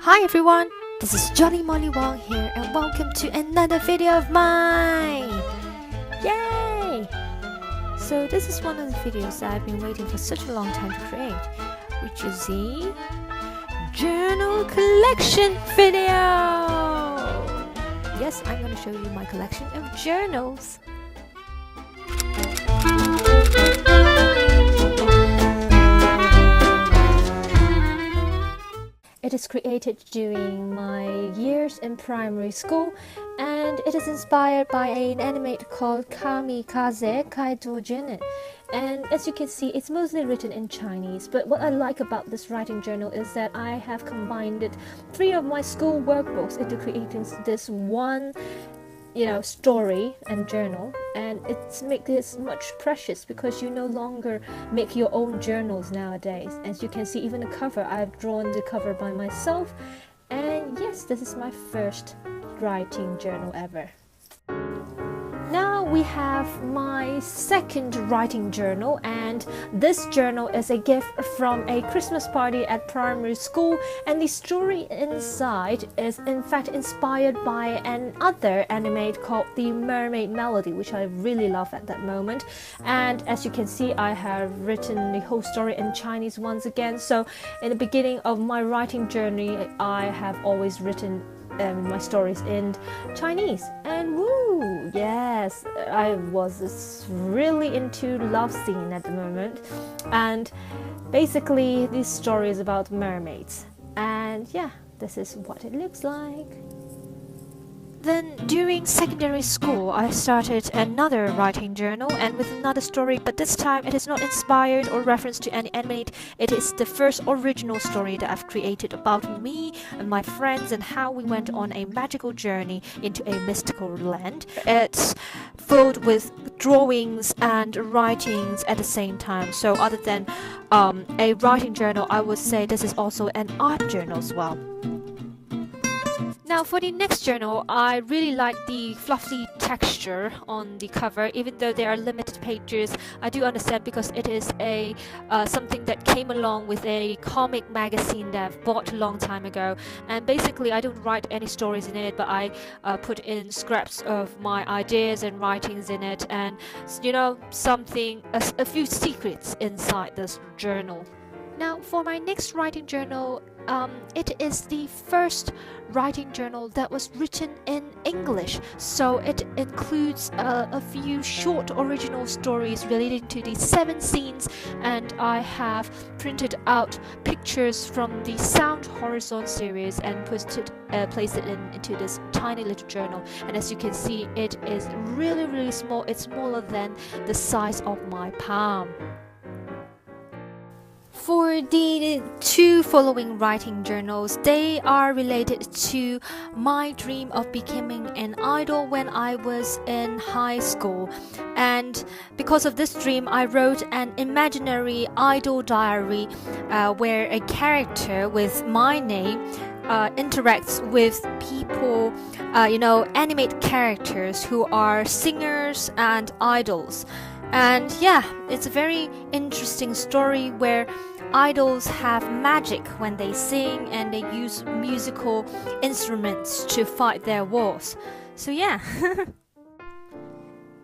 Hi everyone, this is Johnny Molly Wong here and welcome to another video of mine! Yay! So this is one of the videos that I've been waiting for such a long time to create, which is the journal collection video! Yes, I'm going to show you my collection of journals. It is created during my years in primary school, and it is inspired by an anime called Kamikaze Kaito. And as you can see, it's mostly written in Chinese, but what I like about this writing journal is that I have combined 3 of my school workbooks into creating this one story and journal, and it's makes it much precious because you no longer make your own journals nowadays. As you can see, even the cover, I've drawn the cover by myself, and yes, this is my first writing journal ever. Now we have my second writing journal, and this journal is a gift from a Christmas party at primary school, and the story inside is in fact inspired by another anime called The Mermaid Melody, which I really love at that moment. And as you can see, I have written the whole story in Chinese once again. So in the beginning of my writing journey, I have always written my stories in Chinese, and woo, yes, I was really into love scene at the moment, and basically this story is about mermaids, and yeah, this is what it looks like. Then during secondary school, I started another writing journal and with another story, but this time it is not inspired or referenced to any anime. It is the first original story that I've created about me and my friends and how we went on a magical journey into a mystical land. It's filled with drawings and writings at the same time. So other than a writing journal, I would say this is also an art journal as well. Now for the next journal, I really like the fluffy texture on the cover. Even though there are limited pages, I do understand because it is a something that came along with a comic magazine that I've bought a long time ago. And basically I don't write any stories in it, but I put in scraps of my ideas and writings in it, and a few secrets inside this journal. Now for my next writing journal, it is the first writing journal that was written in English, so it includes a few short original stories relating to the 7 scenes, and I have printed out pictures from the Sound Horizon series and placed it into this tiny little journal. And as you can see, it is really small. It's smaller than the size of my palm. For the 2 following writing journals, they are related to my dream of becoming an idol when I was in high school. And because of this dream, I wrote an imaginary idol diary where a character with my name interacts with people, animate characters who are singers and idols. And yeah, it's a very interesting story where idols have magic when they sing and they use musical instruments to fight their wars. So yeah.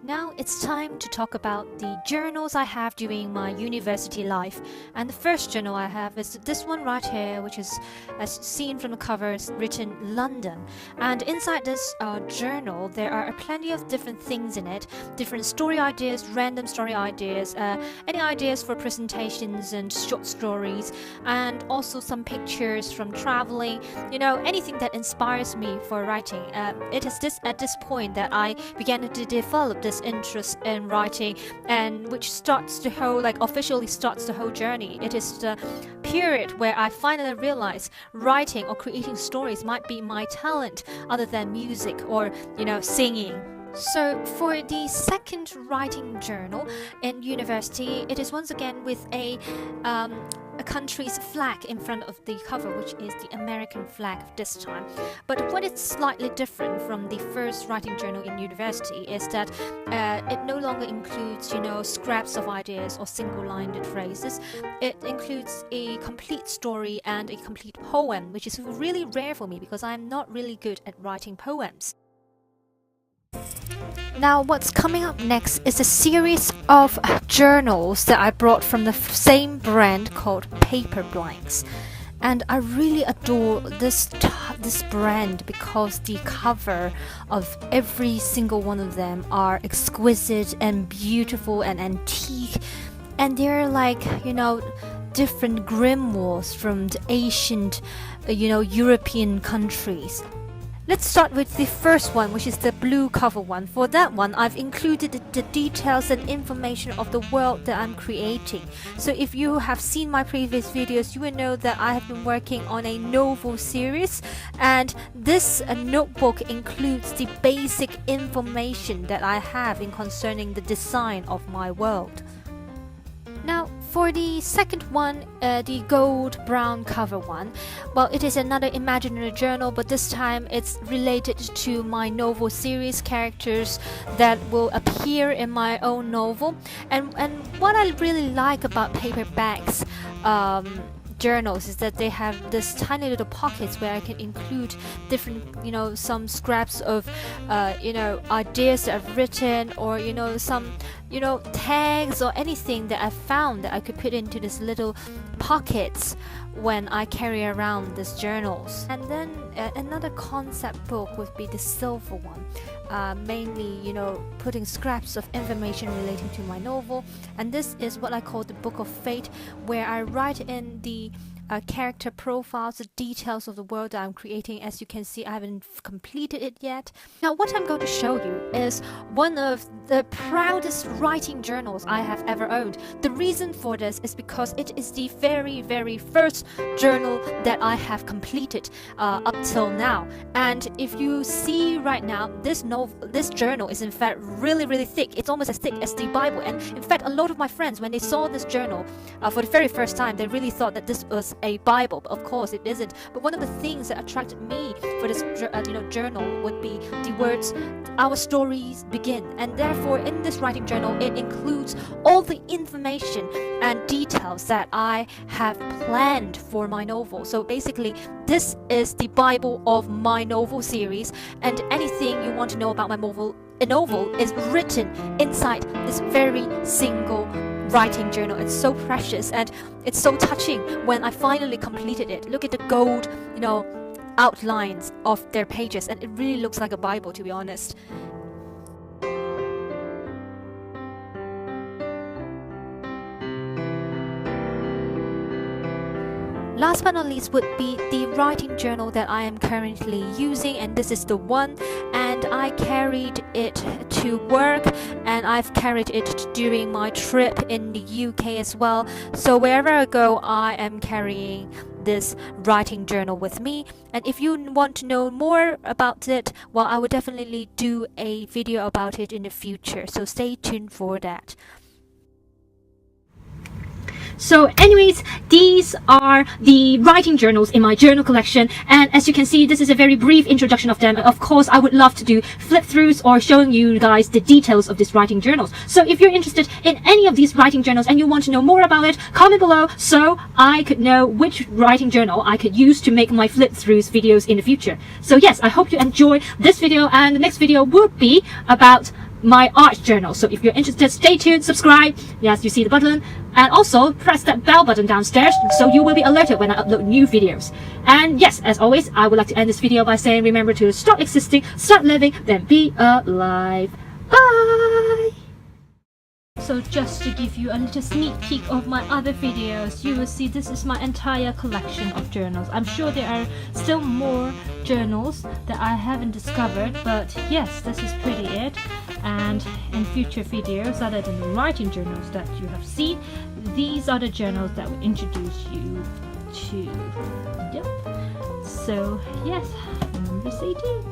Now it's time to talk about the journals I have during my university life. And the first journal I have is this one right here, which is, as seen from the cover, written London. And inside this journal, there are plenty of different things in it. Different story ideas, random story ideas, any ideas for presentations and short stories, and also some pictures from traveling, anything that inspires me for writing. It is at this point that I began to develop this interest in writing, and which officially starts the whole journey. It is the period where I finally realized writing or creating stories might be my talent other than music or singing. So for the second writing journal in university, it is once again with a a country's flag in front of the cover, which is the American flag this time. But what is slightly different from the first writing journal in university is that it no longer includes, scraps of ideas or single-lined phrases. It includes a complete story and a complete poem, which is really rare for me because I'm not really good at writing poems. Now what's coming up next is a series of journals that I brought from the same brand called Paper Blanks. And I really adore this brand because the cover of every single one of them are exquisite and beautiful and antique. And they're like, different grimoires from the ancient, European countries. Let's start with the first one, which is the blue cover one. For that one, I've included the details and information of the world that I'm creating. So if you have seen my previous videos, you will know that I have been working on a novel series, and this notebook includes the basic information that I have in concerning the design of my world. Now, for the second one, the gold brown cover one, well, it is another imaginary journal, but this time it's related to my novel series characters that will appear in my own novel. And what I really like about paperbacks journals is that they have this tiny little pockets where I can include different, some scraps of, ideas that I've written, or, some, tags or anything that I've found that I could put into this little pockets when I carry around these journals. And then another concept book would be the silver one. Mainly, putting scraps of information relating to my novel. And this is what I call the Book of Fate, where I write in the character profiles, the details of the world that I'm creating. As you can see, I haven't completed it yet. Now, what I'm going to show you is one of the proudest writing journals I have ever owned. The reason for this is because it is the very, very first journal that I have completed up till now. And if you see right now, this journal is in fact really, really thick. It's almost as thick as the Bible. And in fact, a lot of my friends, when they saw this journal for the very first time, they really thought that this was a Bible, but of course it isn't. But one of the things that attracted me for this journal would be the words, "Our stories begin." And therefore, in this writing journal, it includes all the information and details that I have planned for my novel. So basically, this is the Bible of my novel series, and anything you want to know about my novel is written inside this very single writing journal. It's so precious and it's so touching when I finally completed it. Look at the gold, outlines of their pages, and it really looks like a Bible, to be honest. Last but not least would be the writing journal that I am currently using, and this is the one, and I carried it to work, and I've carried it during my trip in the UK as well. So wherever I go, I am carrying this writing journal with me. And if you want to know more about it, well, I will definitely do a video about it in the future, so stay tuned for that. So anyways, these are the writing journals in my journal collection, and as you can see, this is a very brief introduction of them. Of course, I would love to do flip-throughs or showing you guys the details of these writing journals. So if you're interested in any of these writing journals and you want to know more about it, comment below so I could know which writing journal I could use to make my flip-throughs videos in the future. So yes, I hope you enjoy this video, and the next video would be about my art journal. So if you're interested, stay tuned, subscribe, yes, you see the button, and also press that bell button downstairs so you will be alerted when I upload new videos. And yes, as always, I would like to end this video by saying, remember to stop existing, start living, then be alive. Bye! So just to give you a little sneak peek of my other videos, you will see this is my entire collection of journals. I'm sure there are still more journals that I haven't discovered, but yes, this is pretty it. And in future videos, other than the writing journals that you have seen, these are the journals that will introduce you to. Yep. So yes, remember to stay tuned.